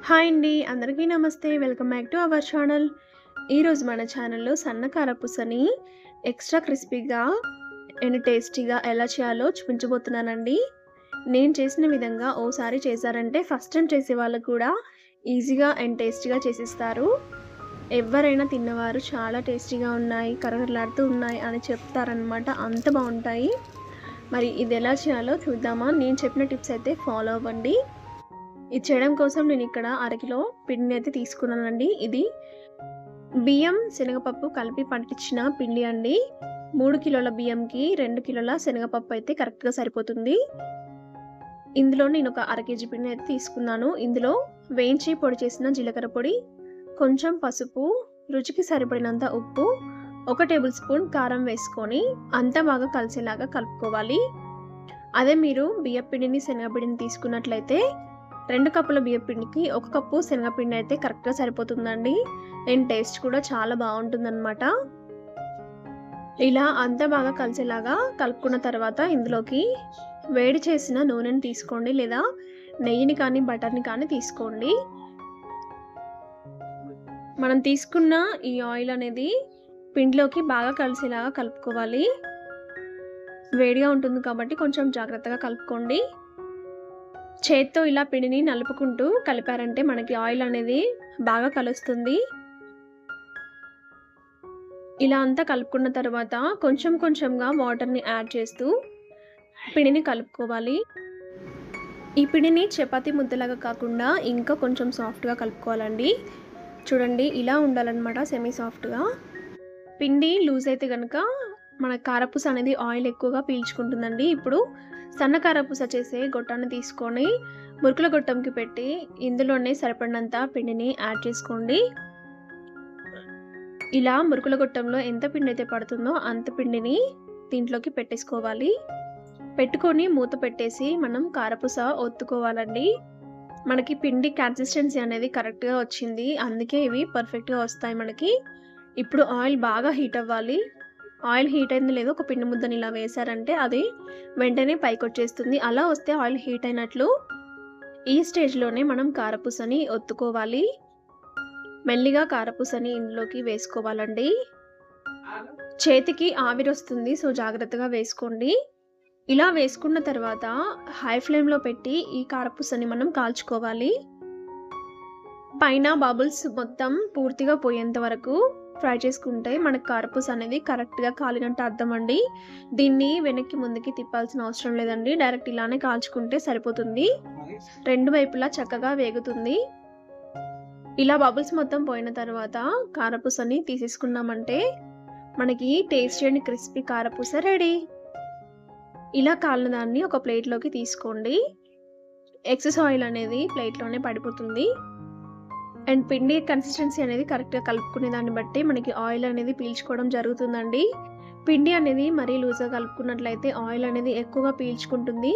Hi అండి, అందరికీ నమస్తే. Welcome back to our channel. ఈరోజు మన ఛానల్లో సన్న కారపూసని ఎక్స్ట్రా క్రిస్పీగా అండ్ టేస్టీగా ఎలా చేయాలో చూపించబోతున్నానండి. నేను చేసిన విధంగా ఓసారి చేశారంటే ఫస్ట్ టైం చేసే వాళ్ళకు కూడా ఈజీగా అండ్ టేస్టీగా చేసిస్తారు. ఎవరైనా తిన్నవారు చాలా టేస్టీగా ఉన్నాయి, కరకరలాడుతూ ఉన్నాయి అని చెప్తారనమాట. అంత బాగుంటాయి. మరి ఇది ఎలా చేయాలో చూద్దామా? నేను చెప్పిన టిప్స్ అయితే ఫాలో అవ్వండి. ఇది చేయడం కోసం నేను ఇక్కడ అరకిలో పిండిని అయితే తీసుకున్నానండి. ఇది బియ్యం శనగపప్పు కలిపి పట్టించిన పిండి అండి. 3 కిలోల బియ్యంకి 2 కిలోల శనగపప్పు అయితే కరెక్ట్గా సరిపోతుంది. ఇందులో నేను ఒక అర కేజీ పిండి అయితే తీసుకున్నాను. ఇందులో వేయించి పొడి చేసిన జీలకర్ర పొడి, కొంచెం పసుపు, రుచికి సరిపడినంత ఉప్పు, 1 టేబుల్ స్పూన్ కారం వేసుకొని అంతా బాగా కలిసేలాగా కలుపుకోవాలి. అదే మీరు బియ్యపిండిని శనగపిండిని తీసుకున్నట్లయితే 2 కప్పుల బియ్యపిండికి 1 కప్పు శనగపిండి అయితే కరెక్ట్గా సరిపోతుందండి. అండ్ టేస్ట్ కూడా చాలా బాగుంటుందన్నమాట. ఇలా అంతా బాగా కలిసేలాగా కలుపుకున్న తర్వాత ఇందులోకి వేడి చేసిన నూనెని తీసుకోండి, లేదా నెయ్యిని కానీ బటర్ని కానీ తీసుకోండి. మనం తీసుకున్న ఈ ఆయిల్ అనేది పిండిలోకి బాగా కలిసేలాగా కలుపుకోవాలి. వేడిగా ఉంటుంది కాబట్టి కొంచెం జాగ్రత్తగా కలుపుకోండి. చేత్తో ఇలా పిండిని నలుపుకుంటూ కలిపారంటే మనకి ఆయిల్ అనేది బాగా కలుస్తుంది. ఇలా అంతా కలుపుకున్న తర్వాత కొంచెం కొంచెంగా వాటర్ని యాడ్ చేస్తూ పిండిని కలుపుకోవాలి. ఈ పిండిని చపాతీ ముద్దలాగా కాకుండా ఇంకా కొంచెం సాఫ్ట్గా కలుపుకోవాలండి. చూడండి, ఇలా ఉండాలన్నమాట, సెమీ సాఫ్ట్గా. పిండి లూజ్ అయితే కనుక మన కారపూస అనేది ఆయిల్ ఎక్కువగా పీల్చుకుంటుందండి. ఇప్పుడు సన్న కారపూస చేసే గొట్టాన్ని తీసుకొని మురుకుల గొట్టంకి పెట్టి ఇందులోనే సరిపడినంత పిండిని యాడ్ చేసుకోండి. ఇలా మురుకుల గొట్టంలో ఎంత పిండి అయితే పడుతుందో అంత పిండిని దీంట్లోకి పెట్టేసుకోవాలి. పెట్టుకొని మూత పెట్టేసి మనం కారపూస ఒత్తుకోవాలండి. మనకి పిండి కన్సిస్టెన్సీ అనేది కరెక్ట్గా వచ్చింది, అందుకే ఇవి పర్ఫెక్ట్గా వస్తాయి మనకి. ఇప్పుడు ఆయిల్ బాగా హీట్ అవ్వాలి. ఆయిల్ హీట్ అయింది లేదో ఒక పిండి ముద్దని ఇలా వేశారంటే అది వెంటనే పైకి వచ్చేస్తుంది. అలా వస్తే ఆయిల్ హీట్ అయినట్లు. ఈ స్టేజ్లోనే మనం కారపూసని ఒత్తుకోవాలి. మెల్లిగా కారపూసని ఇందులోకి వేసుకోవాలండి. చేతికి ఆవిరి వస్తుంది, సో జాగ్రత్తగా వేసుకోండి. ఇలా వేసుకున్న తర్వాత హై ఫ్లేమ్లో పెట్టి ఈ కారపూసని మనం కాల్చుకోవాలి. పైన బబుల్స్ మొత్తం పూర్తిగా పోయేంత వరకు ఫ్రై చేసుకుంటే మనకు కారపూస అనేది కరెక్ట్గా కాలినట్టు అర్థం అండి. దీన్ని వెనక్కి ముందుకి తిప్పాల్సిన అవసరం లేదండి, డైరెక్ట్ ఇలానే కాల్చుకుంటే సరిపోతుంది. 2 వైపులా చక్కగా వేగుతుంది. ఇలా బబుల్స్ మొత్తం పోయిన తర్వాత కారపూసని తీసేసుకున్నామంటే మనకి టేస్టీ అండ్ క్రిస్పీ కారపూస రెడీ. ఇలా కాలిన దాన్ని ఒక ప్లేట్లోకి తీసుకోండి. ఎక్సెస్ ఆయిల్ అనేది ప్లేట్లోనే పడిపోతుంది. అండ్ పిండి కన్సిస్టెన్సీ అనేది కరెక్ట్గా కలుపుకునే దాన్ని బట్టి మనకి ఆయిల్ అనేది పీల్చుకోవడం జరుగుతుందండి. పిండి అనేది మరీ లూజ్గా కలుపుకున్నట్లయితే ఆయిల్ అనేది ఎక్కువగా పీల్చుకుంటుంది.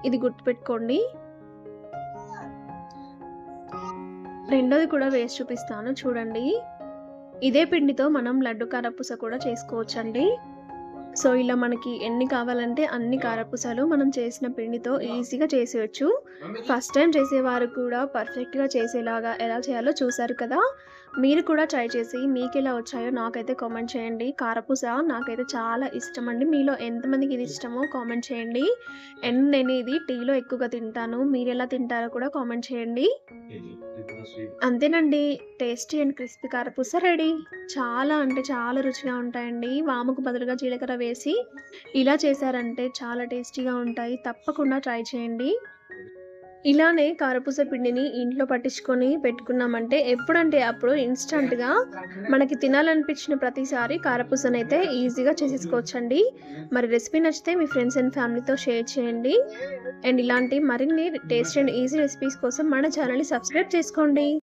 ఇది గుర్తుపెట్టుకోండి. రెండోది కూడా వేసి చూపిస్తాను, చూడండి. ఇదే పిండితో మనం లడ్డు కారపూస కూడా చేసుకోవచ్చండి. సో ఇలా మనకి ఎన్ని కావాలంటే అన్ని కారపూసలు మనం చేసిన పిండితో ఈజీగా చేసేయచ్చు. ఫస్ట్ టైం చేసేవారు కూడా పర్ఫెక్ట్గా చేసేలాగా ఎలా చేయాలో చూసారు కదా. మీరు కూడా ట్రై చేసి మీకు ఎలా వచ్చాయో నాకైతే కామెంట్ చేయండి. కారపూస నాకైతే చాలా ఇష్టం అండి. మీలో ఎంతమందికి ఇది ఇష్టమో కామెంట్ చేయండి. అండ్ నేను ఇది టీలో ఎక్కువగా తింటాను. మీరు ఎలా తింటారో కూడా కామెంట్ చేయండి. అంతేనండి, టేస్టీ అండ్ క్రిస్పీ కారపూస రెడీ. చాలా అంటే చాలా రుచిగా ఉంటాయండి. వాముకు బదులుగా జీలకర్ర వేసి ఇలా చేశారంటే చాలా టేస్టీగా ఉంటాయి. తప్పకుండా ట్రై చేయండి. ఇలానే కారపూస పిండిని ఇంట్లో పట్టించుకొని పెట్టుకున్నామంటే ఎప్పుడంటే అప్పుడు ఇన్స్టంట్గా మనకి తినాలనిపించిన ప్రతిసారి కారపూసనైతే ఈజీగా చేసేసుకోవచ్చండి. మరి రెసిపీ నచ్చితే మీ ఫ్రెండ్స్ అండ్ ఫ్యామిలీతో షేర్ చేయండి. అండ్ ఇలాంటి మరిన్ని టేస్టీ అండ్ ఈజీ రెసిపీస్ కోసం మన ఛానల్ని సబ్స్క్రైబ్ చేసుకోండి.